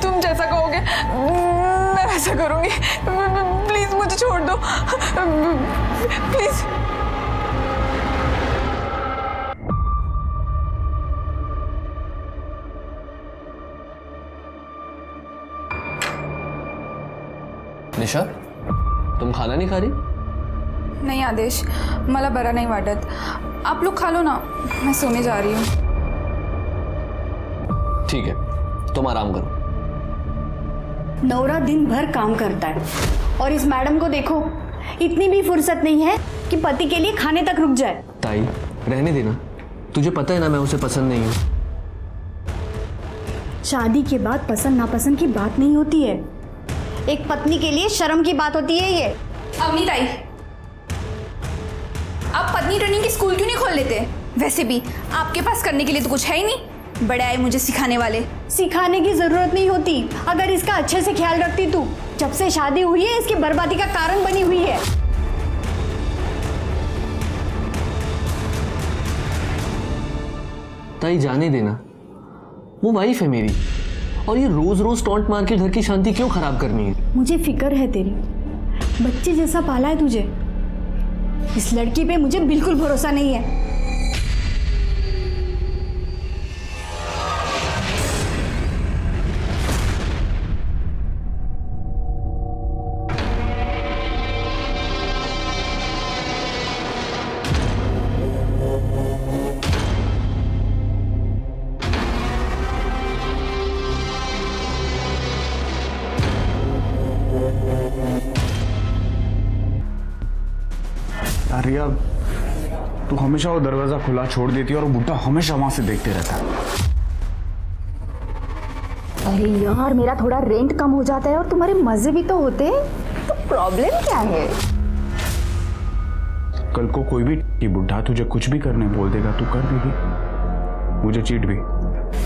तुम जैसा कहोगे मैं वैसा करूंगी। प्लीज मुझे छोड़ दो, प्लीज। निशा, तुम खाना नहीं खा रही? नहीं आदेश, मला बरा नहीं वाटत। आप लोग खा लो ना, मैं सोने जा रही हूँ। ठीक है, तुम आराम करो। नौरा दिन भर काम करता है और इस मैडम को देखो, इतनी भी फुर्सत नहीं है कि पति के लिए खाने तक रुक जाए। ताई, रहने देना। तुझे पता है ना मैं उसे पसंद नहीं हूँ। शादी के बाद पसंद नापसंद की बात नहीं होती है, एक पत्नी के लिए शर्म की बात होती है ये। अवनी ताई, आप पत्नी ट्रेनिंग की स्कूल क्यों नहीं खोल लेते? वैसे भी आपके पास करने के लिए तो कुछ है ही नहीं। बड़े आए मुझे सिखाने वाले। सिखाने की जरूरत नहीं होती, अगर इसका अच्छे से ख्याल रखती तू। जब से शादी हुई है इसकी बर्बादी का कारण बनी हुई है। ताई जाने देना, वो वाइफ है मेरी, और ये रोज रोज टॉन्ट मार के घर की शांति क्यों खराब करनी है? मुझे फिक्र है तेरी, बच्चे जैसा पाला है तुझे। इस लड़की पे मुझे बिल्कुल भरोसा नहीं है। रिया, तू हमेशा वो दरवाजा खुला छोड़ देती है और वो बुड्ढा हमेशा वहां से देखते रहता है। अरे यार, मेरा थोड़ा रेंट कम हो जाता है और तुम्हारे मजे भी तो होते हैं, तो प्रॉब्लम क्या है? कल को कोई भी बुड्ढा तुझे कुछ भी करने बोल देगा, तू कर देगी, मुझे चीट भी।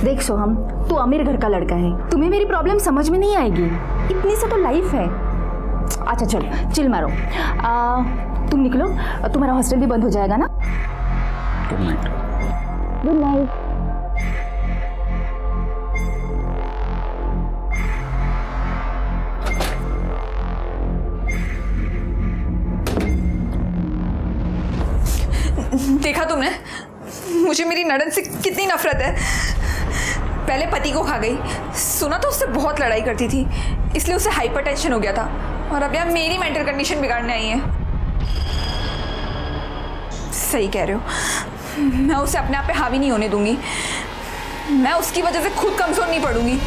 देख सोहम, तू अमीर घर का लड़का है, तुम्हें मेरी प्रॉब्लम समझ में नहीं आएगी। इतनी सा तो लाइफ है। अच्छा चलो चिल मारो, तुम निकलो, तुम्हारा हॉस्टल भी बंद हो जाएगा ना। Good night. Good night. देखा तुमने मुझे मेरी नड़न से कितनी नफरत है। पहले पति को खा गई, सुना तो उससे बहुत लड़ाई करती थी, इसलिए उसे हाइपरटेंशन हो गया था, और अब यार मेरी मेंटल कंडीशन बिगाड़ने आई है। सही कह रहे हो, मैं उसे अपने आप पे हावी नहीं होने दूंगी। मैं उसकी वजह से खुद कमजोर नहीं पड़ूंगी।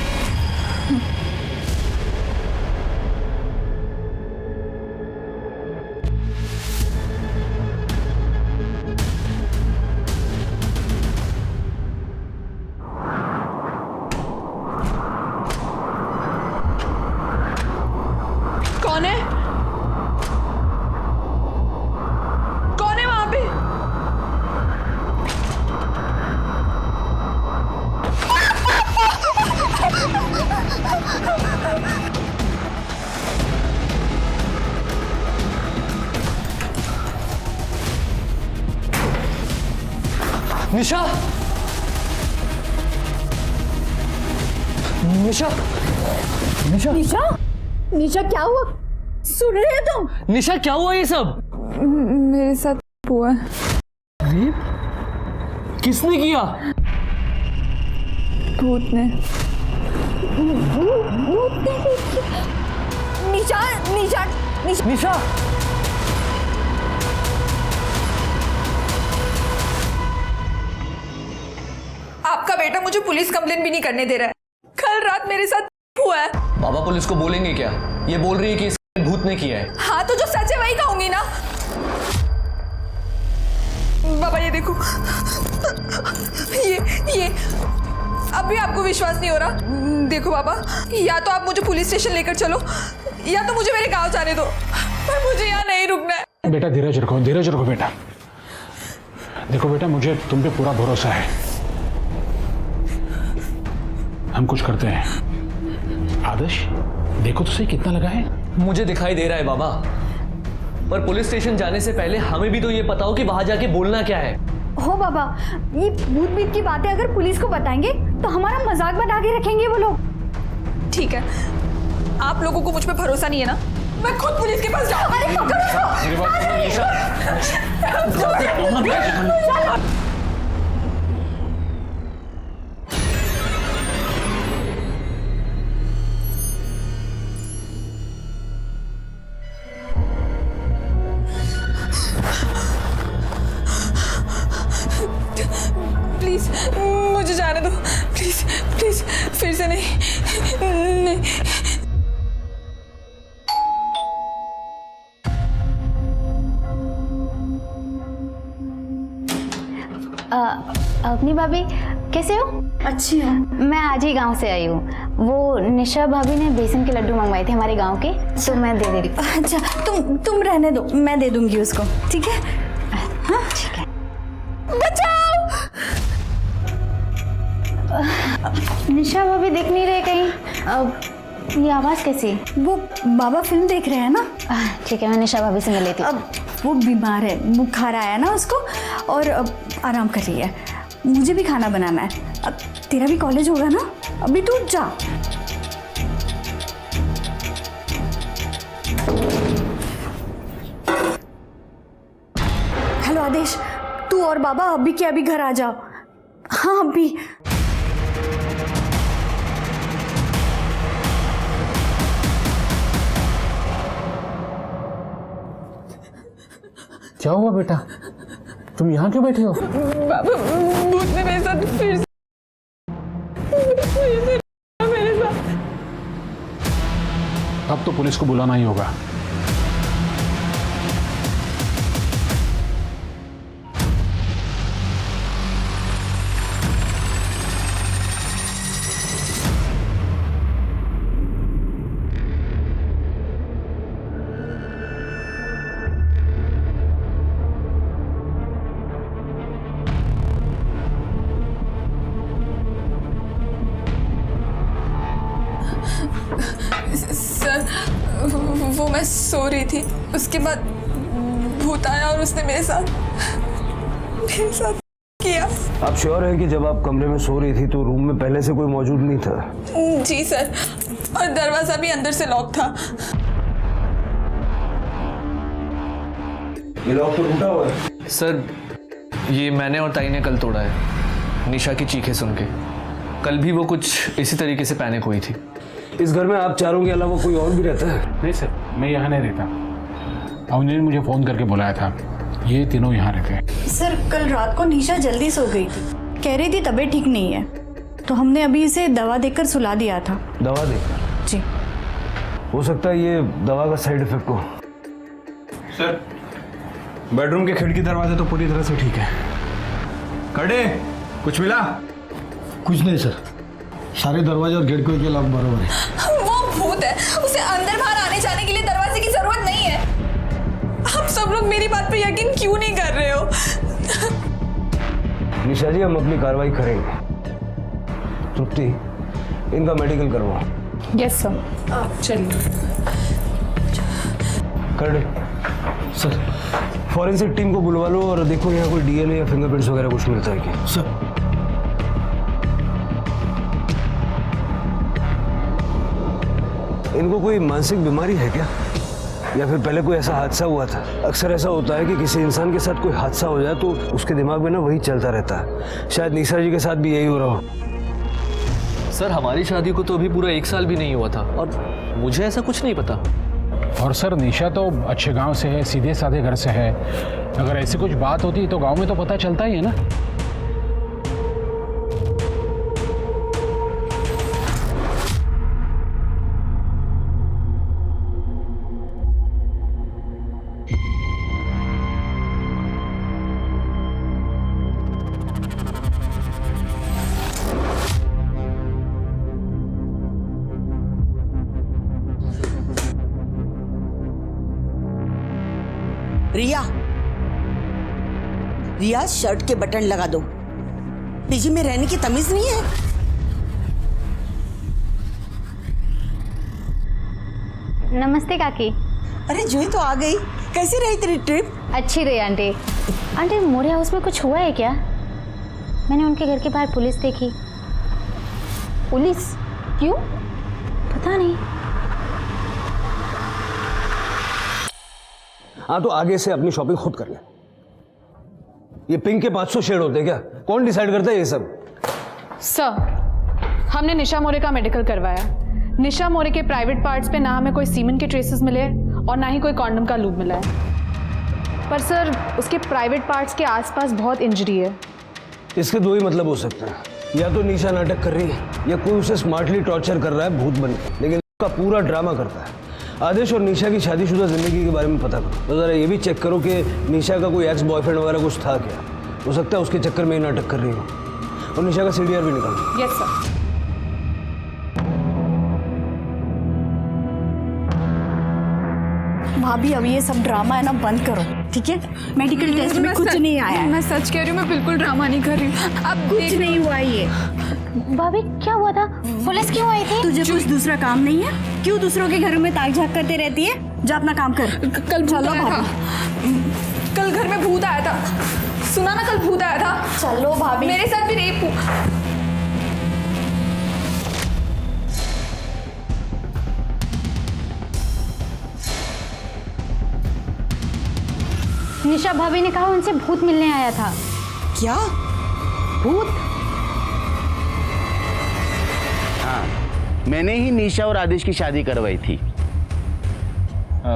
कौन है? कौन है वहां पे? निशा, निशा, निशा, निशा, निशा क्या हुआ? सुन रहे हो तुम? निशा क्या हुआ ये सब? मेरे साथ हुआ। किसने किया? भूत ने। निशा, निशा, निशा, निशा, आपका बेटा मुझे पुलिस कंप्लेन भी नहीं करने दे रहा है। कल रात मेरे साथ हुआ है। बाबा पुलिस को बोलेंगे क्या? ये बोल रही है कि इस भूत ने किया है। हाँ तो जो सच है वही कहूंगी ना। बाबा ये देखो, ये अब भी आपको विश्वास नहीं हो रहा? देखो बाबा, या तो आप मुझे पुलिस स्टेशन लेकर चलो, या तो मुझे मेरे गांव जाने दो, पर मुझे यहाँ नहीं रुकना है। बेटा धीरज रखो बेटा। देखो बेटा, मुझे तुम पे पूरा भरोसा है, हम कुछ करते हैं। आदर्श देखो तो सही कितना लगा है। मुझे दिखाई दे रहा है बाबा, पर पुलिस स्टेशन जाने से पहले हमें भी तो ये पता हो कि वहां जाके बोलना क्या है। हो बाबा, ये भूत बीत की बातें अगर पुलिस को बताएंगे तो हमारा मजाक बना के रखेंगे वो लोग। ठीक है, आप लोगों को मुझ पे भरोसा नहीं है ना, मैं खुद पुलिस के पास जाऊँ। अरे पकड़ो उसको। प्लीज मुझे जाने दो, प्लीज प्लीज, फिर से नहीं नहीं। अपनी भाभी कैसे हो? अच्छी है। मैं आज ही गांव से आई हूँ। वो निशा भाभी ने बेसन के लड्डू मंगवाए थे हमारे गांव के, तो मैं दे दे रही हूँ। अच्छा, तुम रहने दो, मैं दे दूंगी उसको, ठीक है? हाँ ठीक है। बचाओ! निशा भाभी दिख नहीं रहे कहीं। ये आवाज़ कैसी? वो बाबा फिल्म देख रहे हैं ना। ठीक है, मैं निशा भाभी से मिल लेती हूँ। अब वो बीमार है, बुखार आया ना उसको, और अब आराम कर रही है। मुझे भी खाना बनाना है। अब तेरा भी कॉलेज होगा ना, अभी तू जा। हेलो आदेश, तू और बाबा अभी के अभी घर आ जाओ। हाँ अभी। क्या हुआ बेटा, तुम यहाँ क्यों बैठे हो? बाबा, भूत ने मेरे साथ फिर से मेरे साथ। अब तो पुलिस को बुलाना ही होगा। सर, वो मैं सो रही थी, उसके बाद भूत आया और उसने मेरे साथ किया। आप श्योर हैं कि जब आप कमरे में सो रही थी तो रूम में पहले से कोई मौजूद नहीं था? जी सर, और दरवाजा भी अंदर से लॉक था। ये लॉक तो टूटा हुआ है। सर, ये मैंने और ताई ने कल तोड़ा है, निशा की चीखें सुन के। कल भी वो कुछ इसी तरीके से पैनिक हुई थी। इस घर में आप चारों के अलावा कोई और भी रहता है? नहीं सर, मैं यहाँ नहीं रहता। अवनी ने मुझे फ़ोन करके बुलाया था, ये तीनों यहाँ रहते हैं। सर, कल रात को निशा जल्दी सो गई थी, कह रही थी तबीयत ठीक नहीं है, तो हमने अभी इसे दवा देकर सुला दिया था। दवा देकर? जी। हो सकता है ये दवा का साइड इफेक्ट हो। सर, बेडरूम के खिड़की दरवाजे तो पूरी तरह से ठीक है। कड़े, कुछ मिला? कुछ नहीं सर, सारे दरवाजे और गेट के लॉक बराबर है। वो भूत है, उसे अंदर बाहर आने जाने के लिए दरवाजे की जरूरत नहीं है। आप सब लोग मेरी बात पे यकीन क्यों नहीं कर रहे हो? निशा जी, हम अपनी कार्रवाई करेंगे। तृप्ति, इनका मेडिकल करवाओ। Yes sir. चलिए। कड़े सर। फॉरेंसिक टीम को बुलवा लो और देखो यहाँ कोई डीएनए या फिंगरप्रिंट्स वगैरह कुछ मिलता है क्या? सर। इनको कोई मानसिक बीमारी है क्या, या फिर पहले कोई ऐसा हादसा हुआ था? अक्सर ऐसा होता है कि किसी इंसान के साथ कोई हादसा हो जाए तो उसके दिमाग में ना वही चलता रहता है। शायद निशा जी के साथ भी यही हो रहा हो। सर, हमारी शादी को तो अभी पूरा 1 साल भी नहीं हुआ था और मुझे ऐसा कुछ नहीं पता। और सर, निशा तो अच्छे गांव से है, सीधे साधे घर से है। अगर ऐसी कुछ बात होती तो गांव में तो पता चलता ही है ना। रिया, रिया, शर्ट के बटन लगा दो। पीजी में रहने की तमीज नहीं है? नमस्ते काकी। अरे जूही तो आ गई। कैसी रही तेरी ट्रिप? अच्छी रही आंटी। आंटी मोरे हाउस में कुछ हुआ है क्या? मैंने उनके घर के बाहर पुलिस देखी। पुलिस? क्यों? पता नहीं। हाँ तो आगे से अपनी शॉपिंग खुद कर ले। ये पिंक के 500 शेड होते हैं क्या? कौन डिसाइड करता है ये सब? सर, हमने निशा मोरे का मेडिकल करवाया। निशा मोरे के प्राइवेट पार्ट्स पे ना हमें कोई सीमेन के ट्रेसेस मिले और ना ही कोई कॉन्डम का लूब मिला है। पर सर उसके प्राइवेट पार्ट्स के आसपास बहुत इंजरी है। इसके दो ही मतलब हो सकते हैं, या तो निशा नाटक कर रही है या कोई उसे स्मार्टली टॉर्चर कर रहा है भूत बन के, लेकिन उसका पूरा ड्रामा करता है। आदेश और निशा की शादीशुदा जिंदगी के बारे में पता करो, तो ज़रा ये भी चेक करो कि निशा का कोई एक्स बॉयफ्रेंड वगैरह कुछ था क्या। हो सकता है उसके चक्कर में ही नाटक कर रही हो। और निशा का सीडीआर भी निकालो। Yes sir. भाभी अब ये सब ड्रामा है ना बंद करो, ठीक है? मेडिकल टेस्ट में कुछ नहीं आया है। मैं सच कह रही हूँ, मैं बिल्कुल ड्रामा नहीं कर रही हूँ। अब कुछ नहीं हुआ है ये। भाभी क्या हुआ था? पुलिस क्यों आई थी? तुझे कुछ दूसरा काम नहीं है? क्यों दूसरों के घरों में ताक झाक करते रहती है? जा अपना काम कर। कल भूत चलो आया था। भाभी। कल घर में भूत आया था। सुना ना, कल भूत आया था। चलो भाभी। मेरे साथ भी रेप हुआ। निशा भाभी ने कहा उनसे भूत मिलने आया था। क्या? भूत? हाँ, मैंने ही निशा और आदेश की शादी करवाई थी।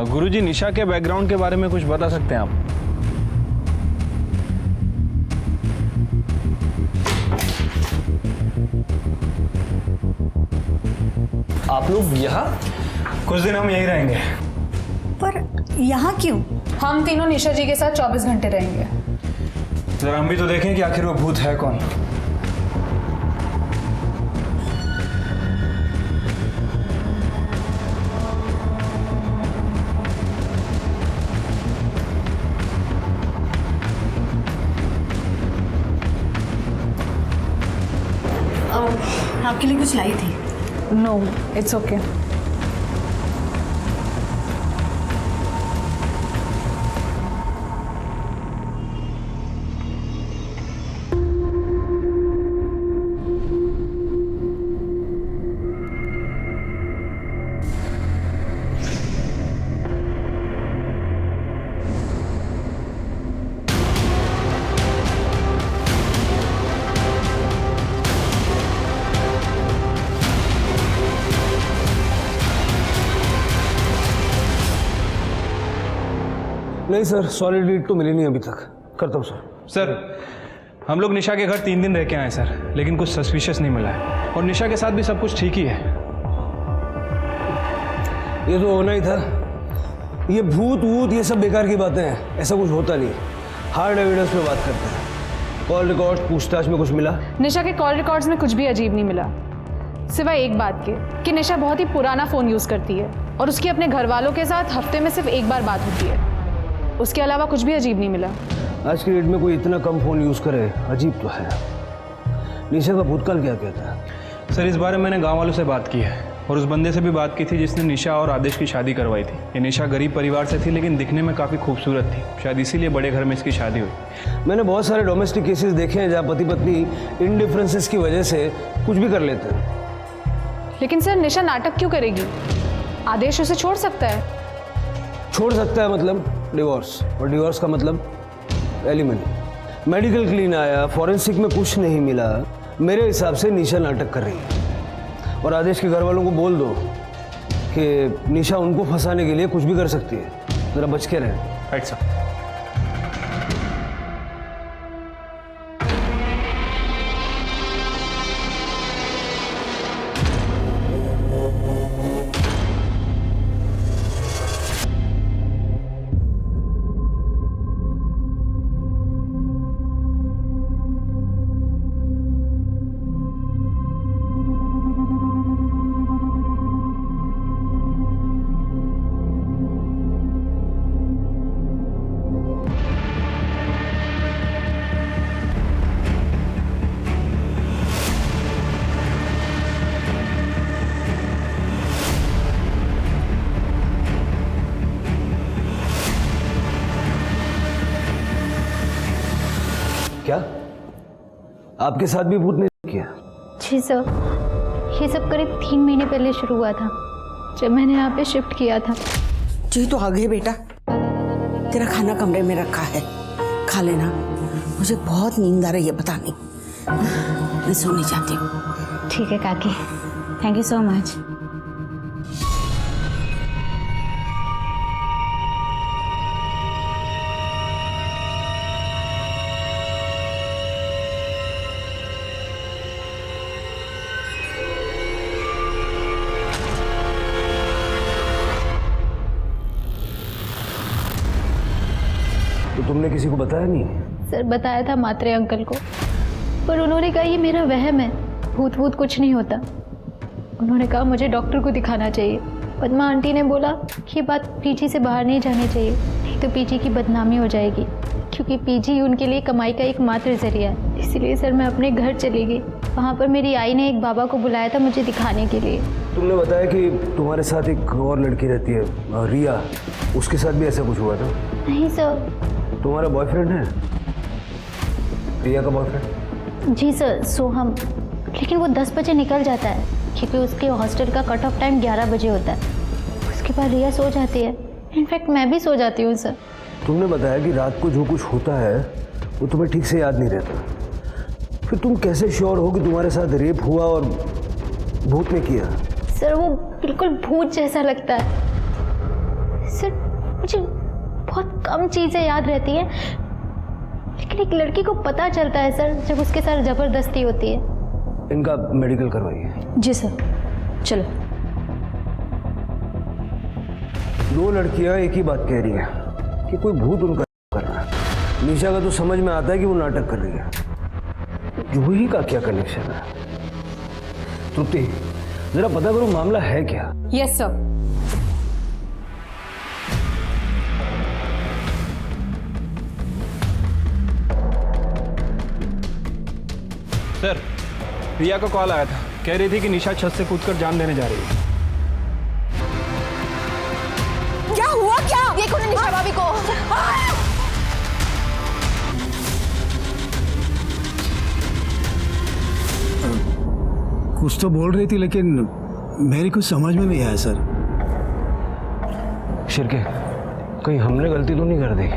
गुरुजी, निशा के बैकग्राउंड के बारे में कुछ बता सकते हैं आप? आप लोग यहाँ? कुछ दिन हम यहीं रहेंगे। पर यहाँ क्यों? हम तीनों निशा जी के साथ 24 घंटे रहेंगे। जरा हम भी तो देखें कि आखिर वो भूत है कौन। आपके लिए कुछ लाई थी। No, it's okay. नहीं सर, सॉलिड लीड तो मिली नहीं अभी तक। करता हूँ सर। सर, हम लोग निशा के घर 3 दिन रह के आए सर, लेकिन कुछ सस्पिशियस नहीं मिला है और निशा के साथ भी सब कुछ ठीक ही है। ये तो होना ही था। ये भूत वूत ये सब बेकार की बातें हैं, ऐसा कुछ होता नहीं। हार्ड एविडेंस पे बात करते हैं। कॉल रिकॉर्ड पूछताछ में कुछ मिला? निशा के कॉल रिकॉर्ड्स में कुछ भी अजीब नहीं मिला, सिवाय एक बात के कि निशा बहुत ही पुराना फ़ोन यूज़ करती है और उसकी अपने घर वालों के साथ हफ्ते में सिर्फ एक बार बात होती है। उसके अलावा कुछ भी अजीब नहीं मिला। आज की डेट में कोई इतना कम फ़ोन यूज़ करे, अजीब तो है। निशा का भूतकाल क्या कहता है? सर, इस बारे में मैंने गांव वालों से बात की है और उस बंदे से भी बात की थी जिसने निशा और आदेश की शादी करवाई थी। ये निशा गरीब परिवार से थी, लेकिन दिखने में काफ़ी खूबसूरत थी। शायद इसीलिए बड़े घर में इसकी शादी हुई। मैंने बहुत सारे डोमेस्टिक केसेस देखे हैं जहाँ पति पत्नी इन डिफरेंसेस की वजह से कुछ भी कर लेते हैं। लेकिन सर, निशा नाटक क्यों करेगी? आदेश उसे छोड़ सकता है। छोड़ सकता है मतलब डिवोर्स, और डिवोर्स का मतलब एलिमनी। मेडिकल क्लीन आया, फॉरेंसिक में कुछ नहीं मिला। मेरे हिसाब से निशा नाटक कर रही है। और आदेश के घर वालों को बोल दो कि निशा उनको फंसाने के लिए कुछ भी कर सकती है, जरा बच के रहें। Right sir. आपके साथ भी भूत ने किया? जी सर, ये सब करीब 3 महीने पहले शुरू हुआ था, जब मैंने यहाँ पे शिफ्ट किया था। जी तो आ गए बेटा, तेरा खाना कमरे में रखा है, खा लेना। मुझे बहुत नींद आ रही है, पता नहीं, मैं सोने जाती हूँ। ठीक है काकी, थैंक यू सो मच। तो तुमने किसी को बताया नहीं? सर बताया था मात्रे अंकल को, पर उन्होंने कहा ये मेरा वहम है, भूत भूत कुछ नहीं होता। उन्होंने कहा मुझे डॉक्टर को दिखाना चाहिए। पद्मा आंटी ने बोला कि ये बात पीजी से बाहर नहीं जानी चाहिए, नहीं तो पीजी की बदनामी हो जाएगी, क्योंकि पीजी उनके लिए कमाई का एकमात्र जरिया है। इसीलिए सर मैं अपने घर चली गई। वहाँ पर मेरी आई ने एक बाबा को बुलाया था मुझे दिखाने के लिए। तुमने बताया कि तुम्हारे साथ एक और लड़की रहती है, रिया, उसके साथ भी ऐसा कुछ हुआ था? नहीं सर। तुम्हारा बॉयफ्रेंड है? रिया का बॉयफ्रेंड? जी सर, सोहम, लेकिन वो 10 बजे निकल जाता है, क्योंकि उसके हॉस्टल का कट ऑफ टाइम 11 बजे होता है। उसके बाद रिया सो जाती है, इनफैक्ट मैं भी सो जाती हूँ सर। तुमने बताया कि रात को जो कुछ होता है वो तुम्हें ठीक से याद नहीं रहता, फिर तुम कैसे श्योर हो कि तुम्हारे साथ रेप हुआ और भूत ने किया? सर वो बिल्कुल भूत जैसा लगता है सर। मुझे बहुत कम चीज़ें याद रहती हैं, लेकिन एक लड़की को पता चलता है सर जब उसके साथ ज़बरदस्ती होती है। इनका मेडिकल करवाइए। जी सर, चलो। 2 लड़कियां एक ही बात कह रही है कि कोई भूत उनका कर रहा है। निशा का तो समझ में आता है कि वो नाटक कर रही है, जूही का क्या कनेक्शन है? तृप्ति, जरा पता करो मामला है क्या? Yes sir. सर, रिया का कॉल आया था, कह रही थी कि निशा छत से कूदकर जान देने जा रही है। क्या हुआ क्या? देखो ना निशा भाभी को। कुछ तो बोल रही थी लेकिन मेरी कुछ समझ में नहीं आया सर। शिरके, कहीं हमने गलती तो नहीं कर दी?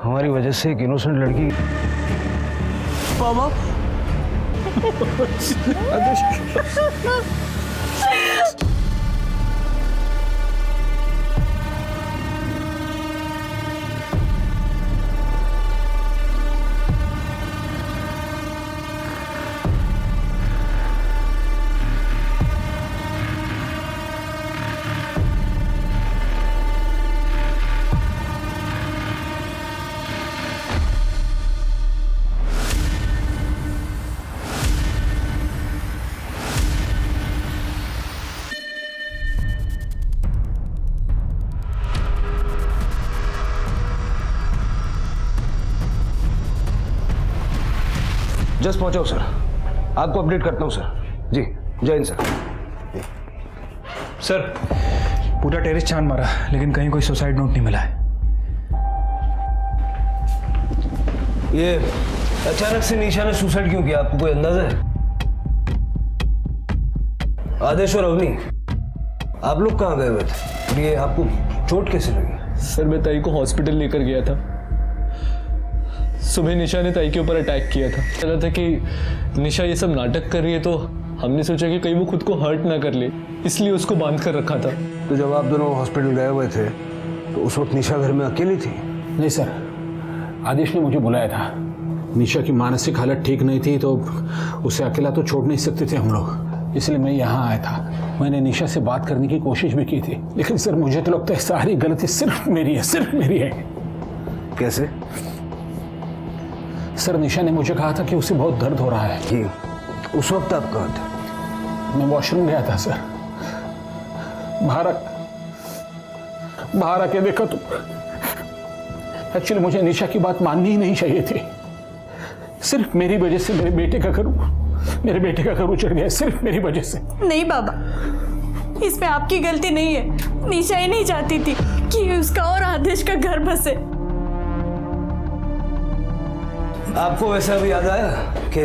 हमारी वजह से एक इनोसेंट लड़की। बाबा जस्ट पहुंचाओ सर, आपको अपडेट करता हूं सर। जी जय हिंद सर। सर, पूरा टेरेस छान मारा लेकिन कहीं कोई सुसाइड नोट नहीं मिला है। ये अचानक से निशा ने सुसाइड क्यों किया, आपको कोई अंदाजा है? आदेश और अवनी, आप लोग कहाँ गए हुए थे? ये आपको चोट कैसे लगी? सर मैं ताई को हॉस्पिटल लेकर गया था। सुबह निशा ने ताई के ऊपर अटैक किया था। लगा था कि निशा ये सब नाटक कर रही है, तो हमने सोचा कि कहीं वो खुद को हर्ट ना कर ले, इसलिए उसको बांध कर रखा था। तो जब आप दोनों हॉस्पिटल गए हुए थे तो उस वक्त निशा घर में अकेली थी? नहीं सर, आदेश ने मुझे बुलाया था। निशा की मानसिक हालत ठीक नहीं थी, तो उसे अकेला तो छोड़ नहीं सकते थे हम लोग, इसलिए मैं यहाँ आया था। मैंने निशा से बात करने की कोशिश भी की थी, लेकिन सर मुझे तो लगता है सारी गलती सिर्फ मेरी है, सिर्फ मेरी है। कैसे? सर निशा ने मुझे कहा था कि उसे बहुत दर्द हो रहा है। जी, उस वक्त आप कहाँ थे? मैं वॉशरूम गया था सर। बाहर आके देखा तो एक्चुअली मुझे निशा की बात माननी ही नहीं चाहिए थी। सिर्फ मेरी वजह से मेरे बेटे का घर उजड़ गया, सिर्फ मेरी वजह से। नहीं बाबा, इसमें आपकी गलती नहीं है। निशा ही नहीं चाहती थी कि उसका और आदेश का घर बसे। आपको वैसे अभी याद आया कि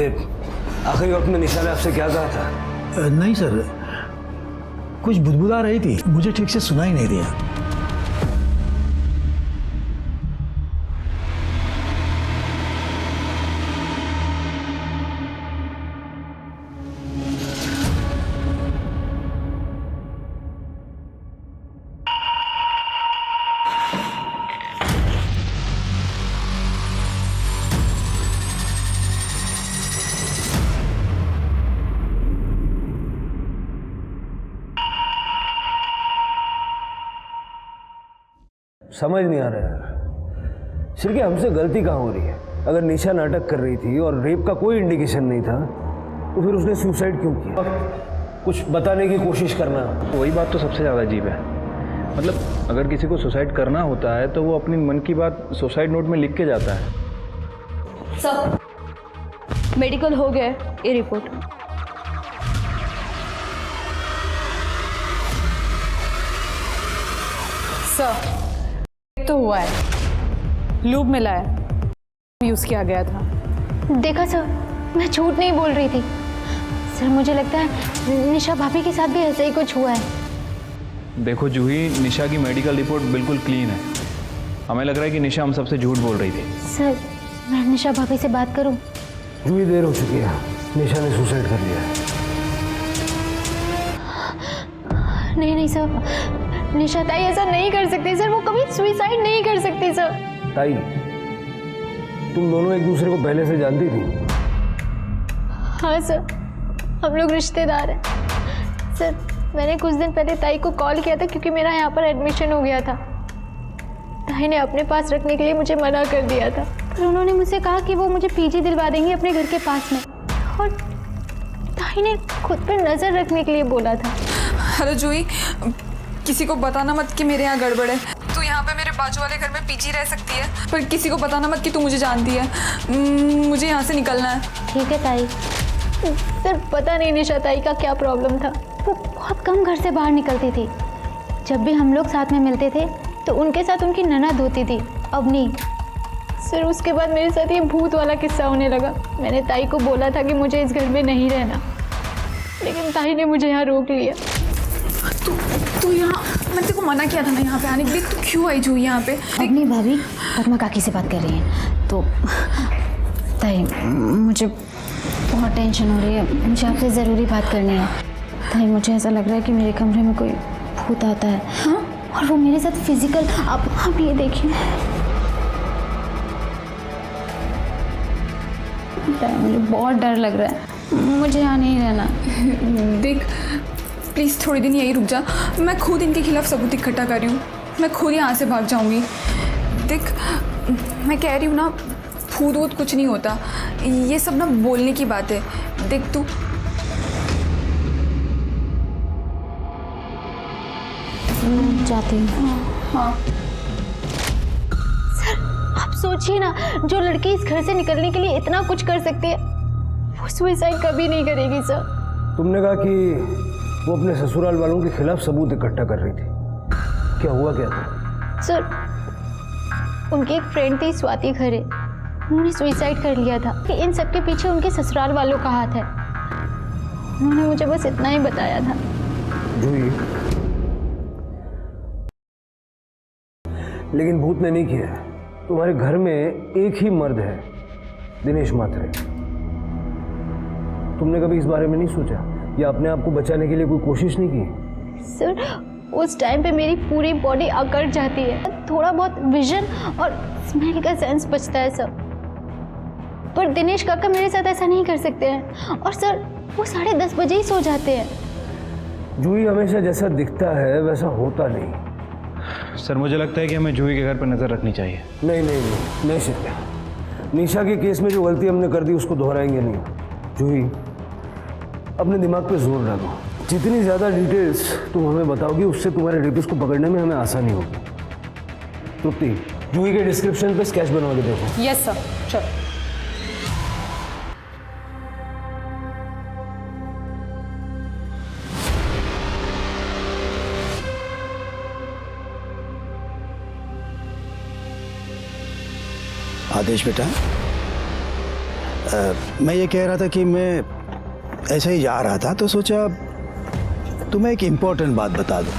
आखिरी वक्त में निशा ने आपसे क्या कहा था? नहीं सर, कुछ बुदबुदा रही थी, मुझे ठीक से सुना ही नहीं दिया। समझ नहीं आ रहा यार, सिर्फ हमसे गलती कहाँ हो रही है? अगर निशा नाटक कर रही थी और रेप का कोई इंडिकेशन नहीं था तो फिर उसने सुसाइड क्यों किया? कुछ बताने की कोशिश करना। वही बात तो सबसे ज़्यादा अजीब है। मतलब अगर किसी को सुसाइड करना होता है तो वो अपनी मन की बात सुसाइड नोट में लिख के जाता है। सब मेडिकल हो गया है, ये रिपोर्ट। सर तो हुआ है, लूब मिला है, यूज़ किया गया था। देखा सर, मैं झूठ नहीं बोल रही थी। सर मुझे लगता है निशा भाभी के साथ भी ऐसा ही कुछ हुआ है। देखो जूही, निशा की मेडिकल रिपोर्ट बिल्कुल क्लीन है। हमें लग रहा है कि निशा हम सबसे झूठ बोल रही थी। सर मैं निशा भाभी से बात करूं? जूही, देर हो चुकी है, निशा ने सुसाइड कर लिया है। नहीं सर, निशा ताई ऐसा नहीं कर सकती सर, वो कभी सुसाइड नहीं कर सकती सर। ताई, तुम दोनों एक दूसरे को पहले से जानती थी? हाँ सर, हम लोग रिश्तेदार हैं। सर मैंने कुछ दिन पहले ताई को कॉल किया था क्योंकि मेरा यहाँ पर एडमिशन हो गया था। ताई ने अपने पास रखने के लिए मुझे मना कर दिया था, पर उन्होंने मुझसे कहा कि वो मुझे पीजी दिलवा देंगे अपने घर के पास में, और ताई ने खुद पर नज़र रखने के लिए बोला था। हेलो जूही, किसी को बताना मत कि मेरे यहाँ गड़बड़ है। तू यहाँ पे मेरे बाजू वाले घर में पीजी रह सकती है, पर किसी को बताना मत कि तू मुझे जानती है। मुझे यहाँ से निकलना है। ठीक है ताई। सर पता नहीं निशा ताई का क्या प्रॉब्लम था, वो बहुत कम घर से बाहर निकलती थी। जब भी हम लोग साथ में मिलते थे तो उनके साथ उनकी ननद होती थी, अब नहीं। सर उसके बाद मेरे साथ ये भूत वाला किस्सा होने लगा। मैंने ताई को बोला था कि मुझे इस घर में नहीं रहना, लेकिन ताई ने मुझे यहाँ रोक लिया। तू यहाँ, मैंने तेरे को मना किया था ना यहाँ पे आने के लिए, तू क्यों आई जूही यहाँ पे? अपनी भाभी पद्मा काकी से बात कर रही हैं। तो ताई मुझे बहुत टेंशन हो रही है, मुझे आपसे ज़रूरी बात करनी है। ताई मुझे ऐसा लग रहा है कि मेरे कमरे में कोई भूत आता है। हाँ? और वो मेरे साथ फिजिकल, आप ये देखिए। मुझे बहुत डर लग रहा है, मुझे यहाँ नहीं रहना। देख प्लीज़ थोड़ी दिन यहीं रुक जा, मैं खुद इनके खिलाफ सबूत इकट्ठा कर रही हूँ। मैं खुद यहाँ से भाग जाऊँगी। देख मैं कह रही हूँ ना, भूत वूत कुछ नहीं होता, ये सब ना बोलने की बात है। देख तू जाती हूँ। हाँ सर आप सोचिए ना, जो लड़की इस घर से निकलने के लिए इतना कुछ कर सकती है, वो सुसाइड कभी नहीं करेगी। सर तुमने कहा कि वो अपने ससुराल वालों के खिलाफ सबूत इकट्ठा कर रही थी, क्या हुआ क्या था? सर उनकी एक फ्रेंड थी स्वाति खरे, उन्होंने सुसाइड कर लिया था कि इन सब के पीछे उनके ससुराल वालों का हाथ है। उन्होंने मुझे बस इतना ही बताया था। जूही, लेकिन भूत ने नहीं किया। तुम्हारे घर में एक ही मर्द है, दिनेश मात्रे। तुमने कभी इस बारे में नहीं सोचा या अपने आप को बचाने के लिए कोई कोशिश नहीं की? सर उस टाइम पे मेरी पूरी बॉडी अकड़ जाती है, थोड़ा बहुत विजन और स्मेल का सेंस बचता है सब। पर दिनेश काका मेरे साथ ऐसा नहीं कर सकते हैं, और सर वो 10:30 बजे ही सो जाते हैं। जूही हमेशा जैसा दिखता है वैसा होता नहीं। सर मुझे लगता है कि हमें जूही के घर पर नज़र रखनी चाहिए। नहीं शिप्या, निशा के केस में जो गलती हमने कर दी उसको दोहराएंगे नहीं। जूही अपने दिमाग पे जोर डालो, जितनी ज़्यादा डिटेल्स तुम हमें बताओगी उससे तुम्हारे रेपिस्ट को पकड़ने में हमें आसानी होगी। तृप्ति, जूही के डिस्क्रिप्शन पे स्केच बनवा के देखो। यस सर, चलो। आदेश बेटा, मैं ये कह रहा था कि मैं ऐसे ही जा रहा था तो सोचा तुम्हें एक इम्पोर्टेंट बात बता दूं।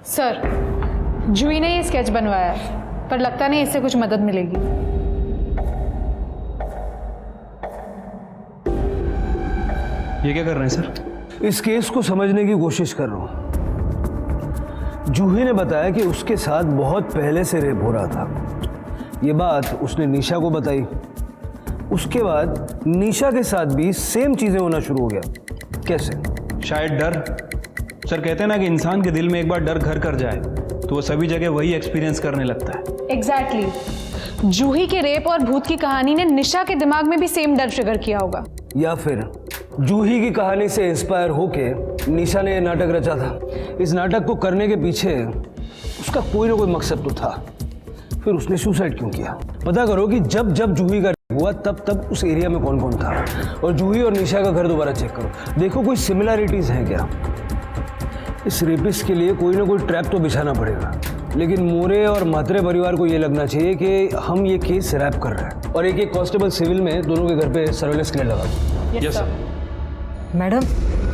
सर, जूही ने ये स्केच बनवाया है, पर लगता नहीं इससे कुछ मदद मिलेगी। ये क्या कर रहे हैं सर? इस केस को समझने की कोशिश कर रहा हूँ। जूही ने बताया कि उसके साथ बहुत पहले से रेप हो रहा था। ये बात उसने निशा को बताई। उसके बाद निशा के साथ भी सेम चीजें होना शुरू हो गया। कैसे? शायद डर। सर कहते हैं ना कि इंसान के दिल में एक बार डर घर कर जाए तो वो सभी जगह वही एक्सपीरियंस करने लगता है। एग्जैक्टली। जूही के रेप और भूत की कहानी ने निशा के दिमाग में भी सेम डर ट्रिगर किया होगा। या फिर जूही की कहानी से इंस्पायर होके निशा ने यह नाटक रचा था। इस नाटक को करने के पीछे उसका कोई ना कोई मकसद तो था। फिर उसने सुसाइड क्यों किया? पता करो कि जब जब जूही का रेप हुआ तब उस एरिया में कौन कौन था, और जूही और निशा का घर दोबारा चेक करो। देखो कोई सिमिलैरिटीज हैं क्या। इस रेपिस्ट के लिए कोई ना कोई ट्रैप तो बिछाना पड़ेगा, लेकिन मोरे और मात्रे परिवार को ये लगना चाहिए कि हम ये केस रैप कर रहे हैं। और एक कांस्टेबल सिविल में दोनों के घर पे सर्वेलेंस के लिए लगा दो। Yes sir. मैडम,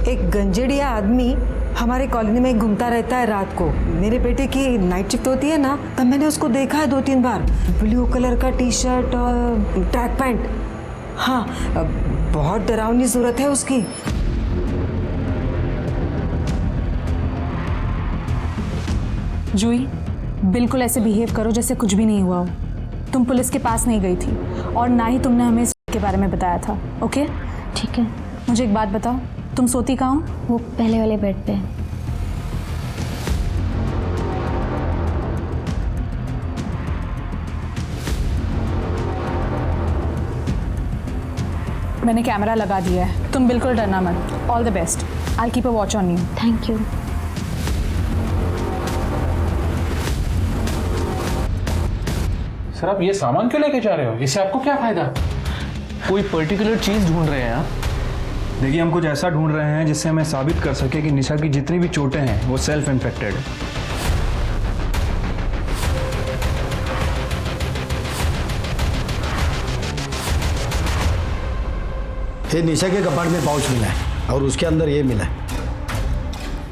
एक गंजेड़िया आदमी हमारे कॉलोनी में घूमता रहता है रात को। मेरे बेटे की नाइट शिफ्ट होती है ना, तब मैंने उसको देखा है 2-3 बार। ब्लू कलर का टी शर्ट और ट्रैक पैंट। हाँ, बहुत डरावनी सूरत है उसकी। जूही, बिल्कुल ऐसे बिहेव करो जैसे कुछ भी नहीं हुआ हो। तुम पुलिस के पास नहीं गई थी और ना ही तुमने हमें इसके बारे में बताया था। ओके? ठीक है। मुझे एक बात बताओ, तुम सोती कहाँ हो? वो पहले वाले बेड पे। मैंने कैमरा लगा दिया है, तुम बिल्कुल डरना मत। All the best. I keep a watch on you. Thank you. Sir आप ये सामान क्यों लेके जा रहे हो? इससे आपको क्या फायदा? कोई पर्टिकुलर चीज़ ढूंढ रहे हैं आप? देखिए, हम कुछ ऐसा ढूंढ रहे हैं जिससे हमें साबित कर सके कि निशा की जितनी भी चोटें हैं वो सेल्फ इन्फेक्टेड। ये निशा के कपाट में पाउच मिला है और उसके अंदर ये मिला है।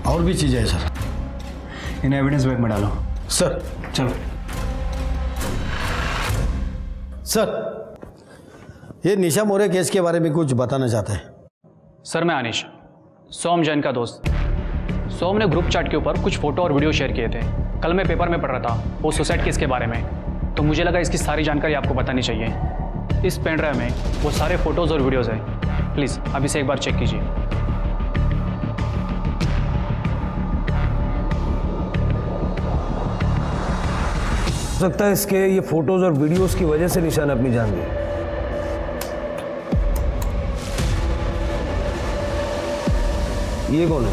और भी चीज़ें हैं सर। इन एविडेंस बैग में डालो। सर चलो। सर, ये निशा मोरे केस के बारे में कुछ बताना चाहता है। सर, मैं अनिश, सोम जैन का दोस्त। सोम ने ग्रुप चैट के ऊपर कुछ फोटो और वीडियो शेयर किए थे। कल मैं पेपर में पढ़ रहा था वो सुसाइड केस के बारे में, तो मुझे लगा इसकी सारी जानकारी आपको बतानी चाहिए। इस पेन ड्राइव में वो सारे फोटोज़ और वीडियोज़ हैं। प्लीज़ आप इसे एक बार चेक कीजिए। हो सकता है इसके ये फोटोज और वीडियोस की वजह से निशा ने अपनी जान ली। ये कौन है?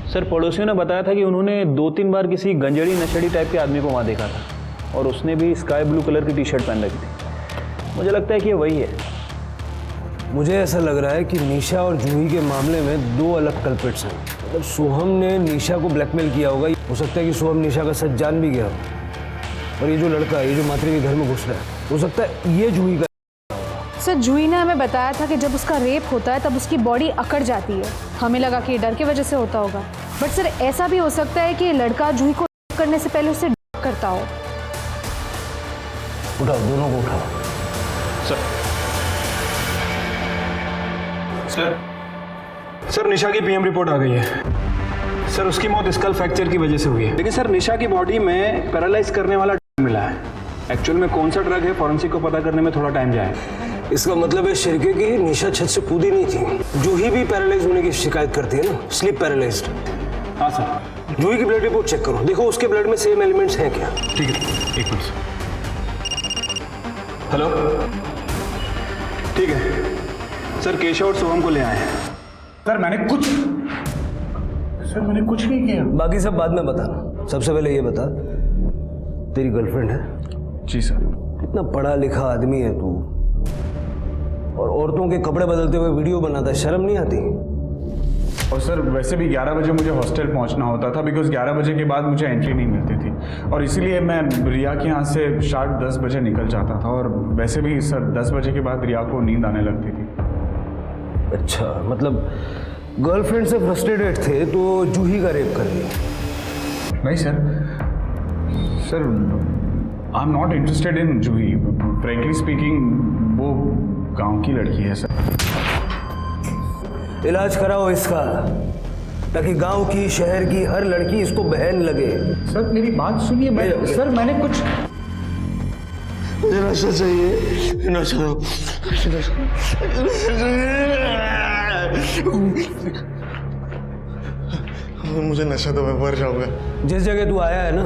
सर, पड़ोसियों ने बताया था कि उन्होंने 2-3 बार किसी गंजेड़ी नशेड़ी टाइप के आदमी को वहाँ देखा था और उसने भी स्काई ब्लू कलर की टी शर्ट पहन रखी थी। मुझे लगता है कि ये वही है। मुझे ऐसा लग रहा है कि निशा और जूही के मामले में 2 अलग कल्प्रिट्स हैं। मतलब सोहम ने निशा को ब्लैकमेल किया होगा। हो सकता है कि सोहम निशा का सच जान भी गया हो। और ये जो लड़का, ये जो मात्रे के घर में घुस रहा है, हो सकता है ये जूही का। सर, जूही ने हमें बताया था कि जब उसका रेप होता है तब उसकी बॉडी अकड़ जाती है। हमें लगा कि डर की वजह से होता होगा, बट सर ऐसा भी हो सकता है कि ये लड़का जूही को करने से पहले उससे करता हो। उठाओ, दोनों को उठाओ। सर, निशा की पीएम रिपोर्ट आ गई है। सर, उसकी मौत स्कल फ्रैक्चर की वजह से हुई है। लेकिन सर, निशा की बॉडी में पैरालाइज करने वाला ड्रग मिला है। एक्चुअल में कौन सा ड्रग है, फॉरेंसिक को पता करने में थोड़ा टाइम जाएगा। इसका मतलब है शिरके की निशा छत से कूदी नहीं थी। जूही भी पैरालाइज होने की शिकायत करती है ना, स्लीप पैरालाइज्ड। हाँ सर। जूही की ब्लड रिपोर्ट चेक करो, देखो उसके ब्लड में सेम एलिमेंट्स हैं क्या। ठीक है, एक मिनट। हेलो, ठीक है सर, केशव और सोहम को ले आए हैं। सर मैंने कुछ नहीं किया। बाकी सब बाद में बताना। सबसे पहले ये बता, तेरी गर्लफ्रेंड है? जी सर। इतना पढ़ा लिखा आदमी है तू, और औरतों के कपड़े बदलते हुए वीडियो बनाता है, शर्म नहीं आती? और सर वैसे भी 11 बजे मुझे हॉस्टल पहुंचना होता था, बिकॉज 11 बजे के बाद मुझे एंट्री नहीं मिलती थी, और इसीलिए मैं रिया के यहाँ से शार्प 10 बजे निकल जाता था। और वैसे भी सर 10 बजे के बाद रिया को नींद आने लगती थी। अच्छा, मतलब गर्लफ्रेंड से फ्रस्ट्रेटेड थे तो जूही का रेप कर दिया? नहीं sir, sir I am not interested in Juhi. Frankly speaking वो गांव की लड़की है सर। इलाज कराओ इसका, ताकि गांव की, शहर की हर लड़की इसको बहन लगे। सर मेरी बात सुनिए, सर मैंने कुछ, मुझे नशा चाहिए, नशा दो। मुझे नशा दो, मैं मर जाऊंगा। जिस जगह तू आया है ना,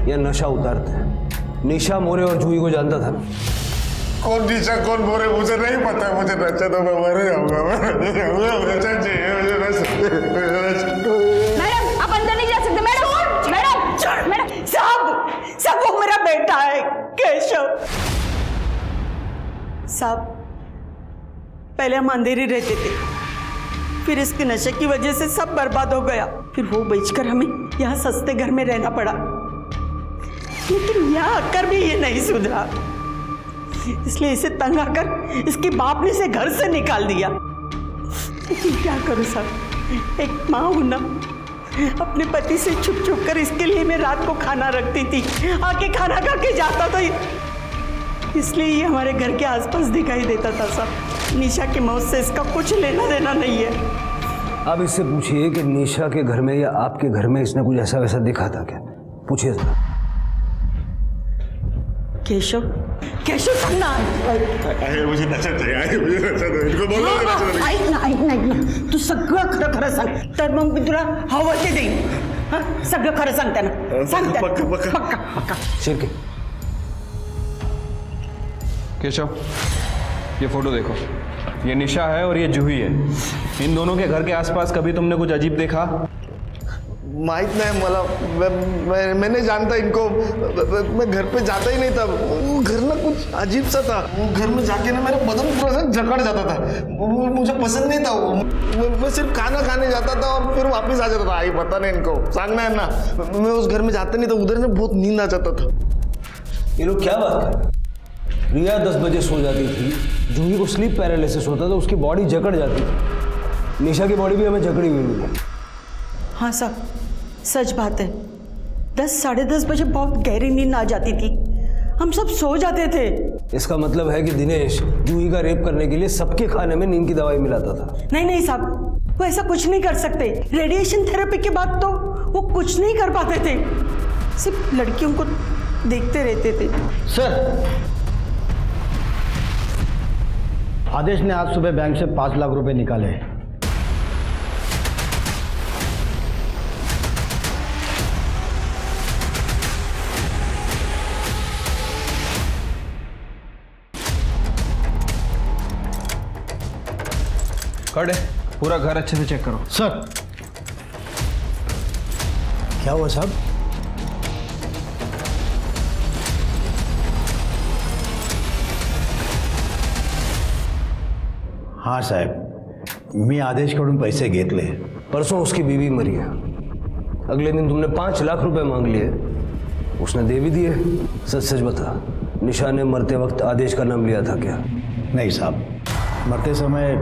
यह नशा उतारता है। निशा मोरे और जूही को जानता था ना? कौन निशा कौन मोरे मुझे नहीं पता, मुझे नशा दो, मैं मर जाऊंगा। नशा चाहिए मुझे, मैडम आप अंदर नहीं जा सकते। मैडम मैडम मैडम साहब वो मेरा बेटा है केशव साहब। पहले हम अंधेरी रहते थे, फिर इसके नशे की वजह से सब बर्बाद हो गया। फिर वो बेचकर हमें यहाँ सस्ते घर में रहना पड़ा, लेकिन यहाँ आकर भी ये नहीं सुधरा, इसलिए इसे तंग आकर इसके बाप ने इसे घर से निकाल दिया। लेकिन क्या करूँ साहब, एक माँ हूं ना, अपने पति से छुप छुप कर इसके लिए मैं रात को खाना रखती थी, आके खाना खा के जाता था, इसलिए ये हमारे घर के आसपास दिखाई देता था साहब। निशा की मौत से इसका कुछ लेना देना नहीं है। अब इससे पूछिए कि निशा के घर में या आपके घर में इसने कुछ ऐसा वैसा दिखा था क्या? पूछिए जरा। केशव केशव सुनना, मुझे नशा चाहिए, मुझे नशा दो, इनको बोलो नशा दो। ऐक ना तू सगळं खरं खरं सांग, तर मग मी तुला हवं ते देईन। सगळं खरं सांगते ना, सांगते पक्का पक्का। शिरके, केशव ये फोटो देखो, ये निशा है और ये जूही है। इन दोनों के घर के आसपास कभी तुमने कुछ अजीब देखा? माहित नहीं मला, मैं नहीं जानता इनको, मैं घर पे जाता ही नहीं था। वो घर ना कुछ अजीब सा था, वो घर में जाके ना मेरा बदन पूरा सा जकड़ जाता था, वो मुझे पसंद नहीं था। वो मैं सिर्फ खाना खाने जाता था और फिर वापस आ जाता था। आई पता नहीं इनको, सांगना है ना, मैं उस घर में जाता नहीं था, उधर ना बहुत नींद आ जाता था। ये लोग क्या बात कर? रिया 10 बजे सो जाती थी, जूही को स्लीप पैरालिसिस होता था, उसकी बॉडी जकड़ जाती थी। निशा की बॉडी भी हमें जकड़ी हुई मिली। हाँ साहब, सच बात है। 10 साढ़े 10 बजे बहुत गहरी नींद आ जाती थी, हम सब सो जाते थे। इसका मतलब है कि दिनेश जूही का रेप करने के लिए सबके खाने में नींद की दवाई मिलाता था। नहीं साहब, वो ऐसा कुछ नहीं कर सकते। रेडिएशन थेरेपी के बाद तो वो कुछ नहीं कर पाते थे, सिर्फ लड़कियों को देखते रहते थे। सर, आदेश ने आज सुबह बैंक से 5 लाख रुपए निकाले। कड़े, पूरा घर अच्छे से चेक करो। सर, क्या हुआ साहब? हाँ साहेब, मी आदेशकडून पैसे घेतले। परसों उसकी बीवी मरी है, अगले दिन तुमने 5 लाख रुपए मांग लिए, उसने दे भी दिए। सच सच बता, निशा ने मरते वक्त आदेश का नाम लिया था क्या? नहीं साहब, मरते समय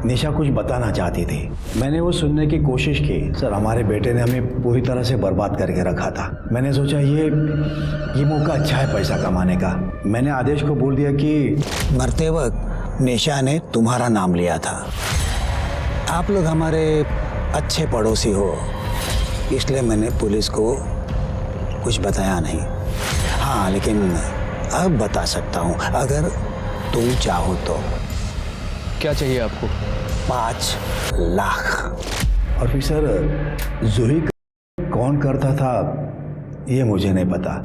निशा कुछ बताना चाहती थी, मैंने वो सुनने की कोशिश की। सर, हमारे बेटे ने हमें पूरी तरह से बर्बाद करके रखा था। मैंने सोचा ये मौका अच्छा है पैसा कमाने का। मैंने आदेश को बोल दिया कि मरते वक्त निशा ने तुम्हारा नाम लिया था, आप लोग हमारे अच्छे पड़ोसी हो, इसलिए मैंने पुलिस को कुछ बताया नहीं। हाँ, लेकिन अब बता सकता हूँ अगर तुम चाहो तो। क्या चाहिए आपको? 5 लाख। और फिर सर, जूही कौन करता था ये मुझे नहीं पता।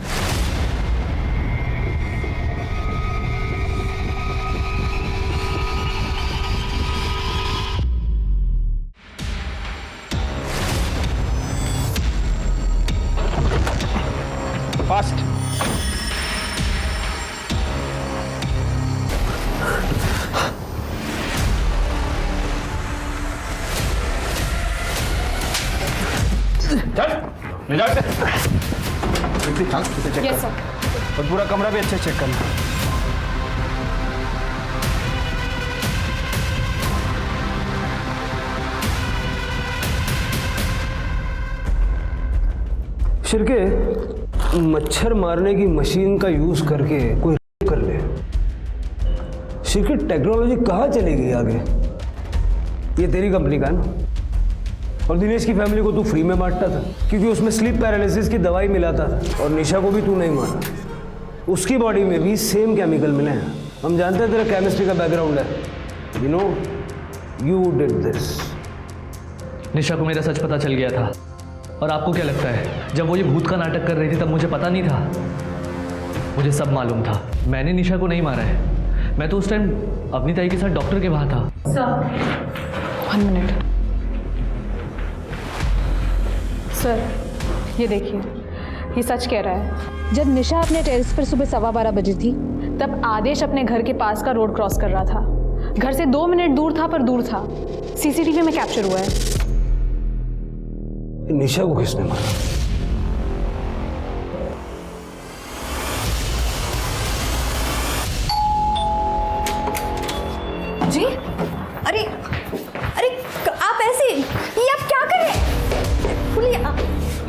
फास्ट। इसे चेक यस कर सर। और पूरा कमरा भी अच्छे चेक करना। शिरके, मच्छर मारने की मशीन का यूज करके कोई कर ले। शिरके, टेक्नोलॉजी कहाँ चली गई आगे? ये तेरी कंपनी का है ना? और दिनेश की फैमिली को तू फ्री में बांटता था क्योंकि उसमें स्लीप पैरालिसिस की दवाई मिलाता था। और निशा को भी तू नहीं मारा, उसकी बॉडी में भी सेम केमिकल मिले हैं। हम जानते हैं तेरा केमिस्ट्री का बैकग्राउंड है। You know, you did this. Nisha को मेरा सच पता चल गया था। और आपको क्या लगता है, जब वो ये भूत का नाटक कर रही थी तब मुझे पता नहीं था? मुझे सब मालूम था। मैंने निशा को नहीं मारा है। मैं तो उस टाइम अपनी ताई के साथ डॉक्टर के वहाँ था। Sir 1 minute. सर ये देखिए, ये सच कह रहा है। जब निशा अपने टेरेस पर सुबह 12:15 बजे थी, तब आदेश अपने घर के पास का रोड क्रॉस कर रहा था। घर से 2 मिनट दूर था, पर दूर था। सीसीटीवी में कैप्चर हुआ है। निशा को किसने मारा? जी, अरे अरे आप ऐसे, ये आप क्या कर रहे हैं? बोलिए आप।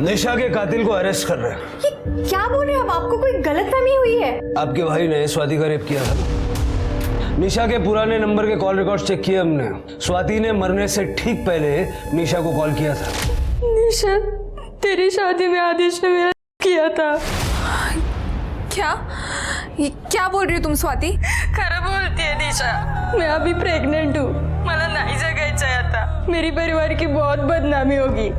निशा के कातिल को अरेस्ट कर रहे हैं। ये क्या बोल रहे हैं आप? आपको कोई गलतफहमी हुई है? आपके भाई ने स्वाति का रेप किया था। निशा के पुराने नंबर के कॉल रिकॉर्ड चेक किए हमने। स्वाति ने मरने से ठीक पहले निशा को कॉल किया था। निशा, तेरी शादी में आदेश ने मेरा किया था। क्या? ये क्या बोल रही हो तुम स्वाति? खरं बोलती है निशा, मैं अभी प्रेग्नेंट हूँ। मला नहीं जगायचं है आता। मेरी परिवार की बहुत बदनामी होगी।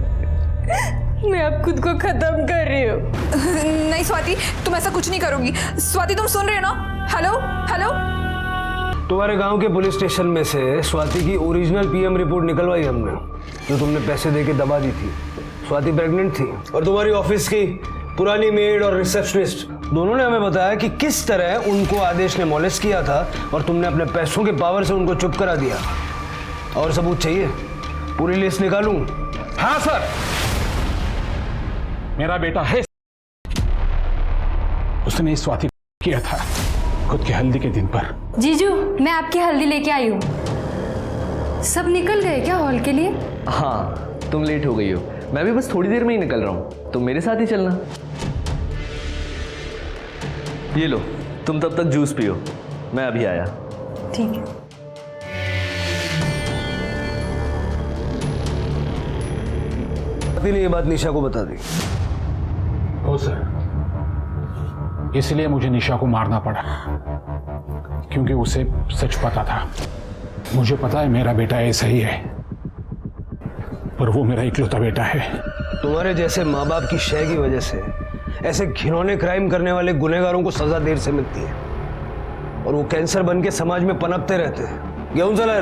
मैं अब खुद को खत्म कर रही हूँ। नहीं स्वाति, तुम ऐसा कुछ नहीं करोगी। स्वाति, तुम सुन रहे हो ना? Hello hello. तुम्हारे गांव के पुलिस स्टेशन में से स्वाति की ओरिजिनल पीएम रिपोर्ट निकलवाई हमने, जो तुमने पैसे देके दबा दी थी। स्वाति प्रेग्नेंट थी और तुम्हारी ऑफिस की पुरानी मेड और रिसेप्शनिस्ट दोनों ने हमें बताया कि किस तरह उनको आदेश ने मॉलेस्ट किया था और तुमने अपने पैसों के पावर से उनको चुप करा दिया। और सबूत चाहिए? पूरी लिस्ट निकालूं? हाँ सर, मेरा बेटा है। उसने इस स्वाति को किया था खुद की हल्दी के दिन पर। जीजू, मैं आपकी हल्दी लेके आई हूँ। सब निकल गए क्या हॉल के लिए? हाँ, तुम लेट हो गई हो। मैं भी बस थोड़ी देर में ही निकल रहा हूँ, तुम मेरे साथ ही चलना। ये लो, तुम तब तक जूस पियो, मैं अभी आया। ठीक है। स्वाति ने ये बात निशा को बता दी। हो सर, इसलिए मुझे निशा को मारना पड़ा, क्योंकि उसे सच पता था। मुझे पता है मेरा बेटा ऐसा ही है, पर वो मेरा इकलौता बेटा है। तुम्हारे जैसे माँ बाप की शय की वजह से ऐसे घिनौने क्राइम करने वाले गुनहगारों को सजा देर से मिलती है और वो कैंसर बन के समाज में पनपते रहते हैं। गेहूं चला।